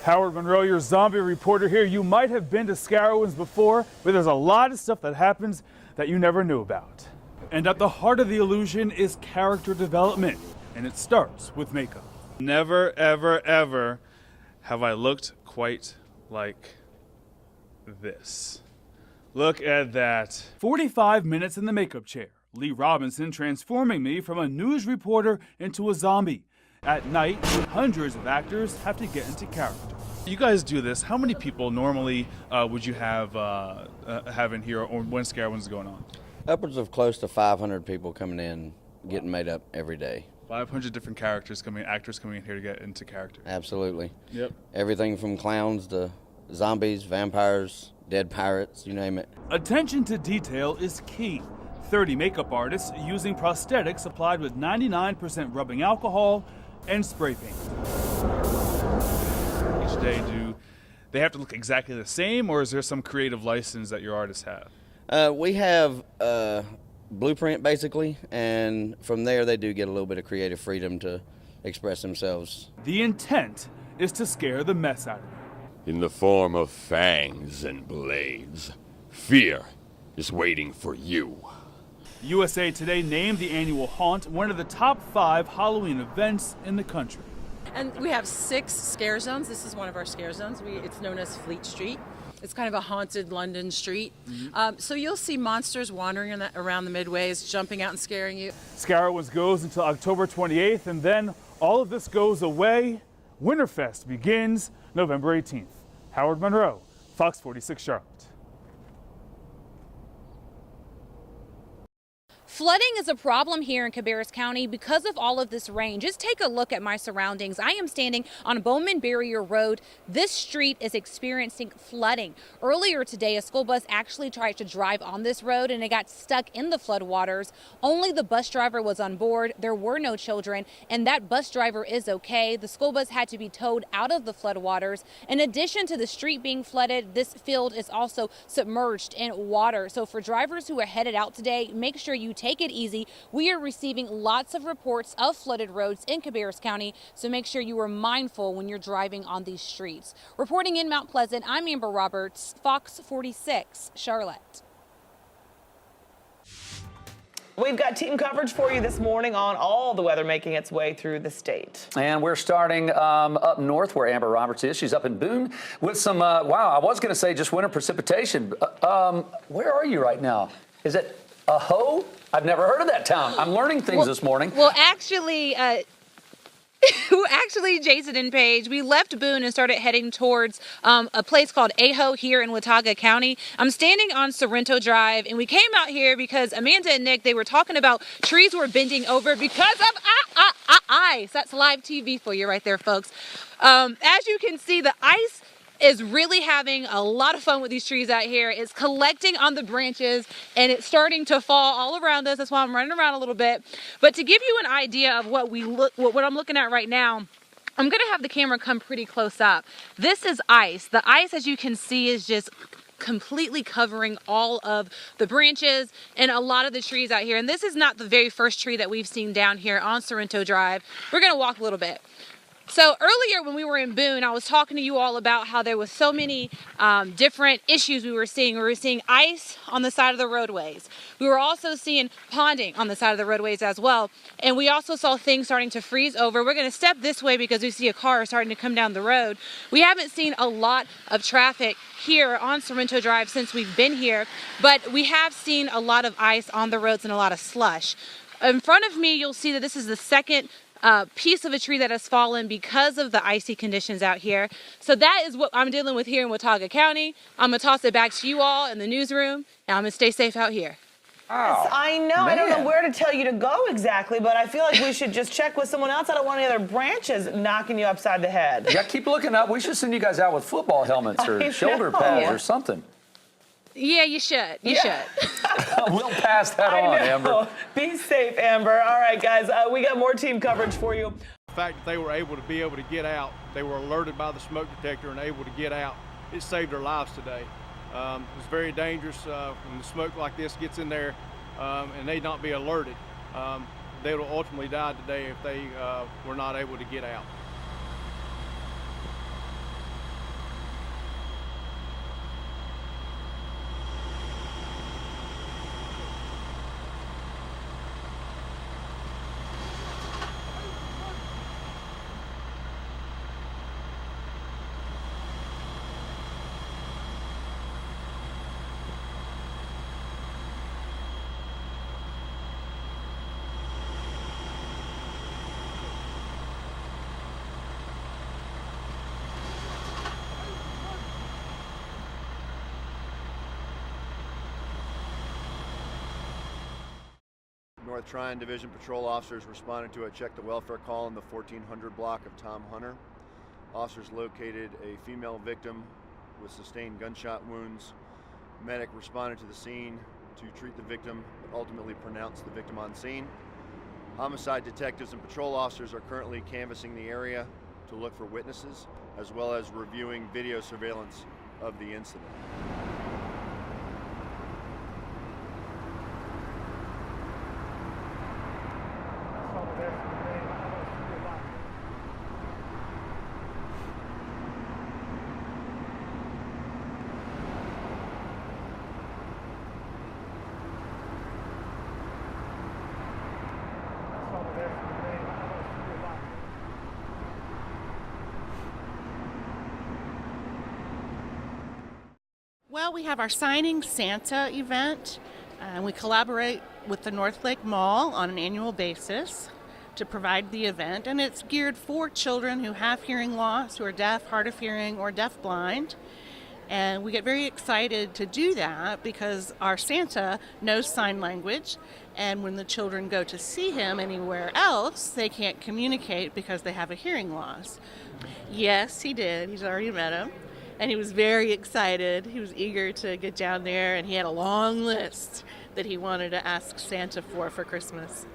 Howard Monroe, your zombie reporter here. You might have been to Scarowinds before, but there's a lot of stuff that happens that you never knew about. And at the heart of the illusion is character development, and it starts with makeup. Never, ever, ever have I looked quite like this. Look at that. 45 minutes in the makeup chair. Lee Robinson transforming me from a news reporter into a zombie. At night, hundreds of actors have to get into character. You guys do this. How many people normally would you have in here, or when Scarowinds is going on? Upwards of close to 500 people coming in, getting made up every day. 500 different actors coming in here to get into character. Absolutely. Yep. Everything from clowns to zombies, vampires, dead pirates, you name it. Attention to detail is key. 30 makeup artists using prosthetics applied with 99% rubbing alcohol and spray paint. Each day, do they have to look exactly the same, or is there some creative license that your artists have? We have a blueprint, basically, and from there they do get a little bit of creative freedom to express themselves. The intent is to scare the mess out of you. In the form of fangs and blades, fear is waiting for you. USA Today named the annual haunt one of the top 5 Halloween events in the country. And we have 6 scare zones. This is one of our scare zones. It's known as Fleet Street. It's kind of a haunted London street. So you'll see monsters wandering around the midways, jumping out and scaring you. Scarowinds goes until October 28th, and then all of this goes away. Winterfest begins November 18th. Howard Monroe, Fox 46 Charlotte. Flooding is a problem here in Cabarrus County because of all of this rain. Just take a look at my surroundings. I am standing on Bowman Barrier Road. This street is experiencing flooding. Earlier today, a school bus actually tried to drive on this road and it got stuck in the floodwaters. Only the bus driver was on board. There were no children, and that bus driver is okay. The school bus had to be towed out of the floodwaters. In addition to the street being flooded, this field is also submerged in water. So for drivers who are headed out today, make sure you take it easy. We are receiving lots of reports of flooded roads in Cabarrus County, so make sure you are mindful when you're driving on these streets. Reporting in Mount Pleasant, I'm Amber Roberts, Fox 46, Charlotte. We've got team coverage for you this morning on all the weather making its way through the state. And we're starting up north where Amber Roberts is. She's up in Boone with some, wow, I was going to say just winter precipitation. Where are you right now? Is it Aho? I've never heard of that town. I'm learning things this morning. Well, actually, Jason and Paige, we left Boone and started heading towards a place called Aho here in Watauga County. I'm standing on Sorrento Drive, and we came out here because Amanda and Nick, they were talking about trees were bending over because of ice. That's live TV for you right there, folks. As you can see, the ice is really having a lot of fun with these trees out here. It's collecting on the branches and it's starting to fall all around us. That's why I'm running around a little bit. But to give you an idea of what I'm looking at right now, I'm gonna have the camera come pretty close up. This is ice. The ice, as you can see, is just completely covering all of the branches and a lot of the trees out here. And this is not the very first tree that we've seen down here on Sorrento Drive. We're gonna walk a little bit. So earlier when we were in Boone, I was talking to you all about how there was so many different issues we were seeing. We were seeing ice on the side of the roadways. We were also seeing ponding on the side of the roadways as well. And we also saw things starting to freeze over. We're going to step this way because we see a car starting to come down the road. We haven't seen a lot of traffic here on Sorrento Drive since we've been here, but we have seen a lot of ice on the roads and a lot of slush. In front of me, you'll see that this is the second piece of a tree that has fallen because of the icy conditions out here. So that is what I'm dealing with here in Watauga County. I'm gonna toss it back to you all in the newsroom, and I'm gonna stay safe out here. Yes, I know. Man. I don't know where to tell you to go exactly, but I feel like we should just check with someone else. I don't want any other branches knocking you upside the head. Yeah, keep looking up. We should send you guys out with football helmets or shoulder pads or something. Yeah, you should. You should. We'll pass that on, Amber. Be safe, Amber. All right, guys, we got more team coverage for you. The fact that they were able to get out, they were alerted by the smoke detector and able to get out, it saved their lives today. It's very dangerous when the smoke like this gets in there and they not be alerted. They will ultimately die today if they were not able to get out. North Tryon Division patrol officers responded to a check the welfare call in the 1400 block of Tom Hunter. Officers located a female victim with sustained gunshot wounds. Medic responded to the scene to treat the victim, but ultimately pronounced the victim on scene. Homicide detectives and patrol officers are currently canvassing the area to look for witnesses, as well as reviewing video surveillance of the incident. Well, we have our Signing Santa event, and we collaborate with the North Lake Mall on an annual basis to provide the event, and it's geared for children who have hearing loss, who are deaf, hard of hearing, or deafblind. And we get very excited to do that because our Santa knows sign language, and when the children go to see him anywhere else, they can't communicate because they have a hearing loss. Yes, he did. He's already met him. And he was very excited. He was eager to get down there, and he had a long list that he wanted to ask Santa for Christmas.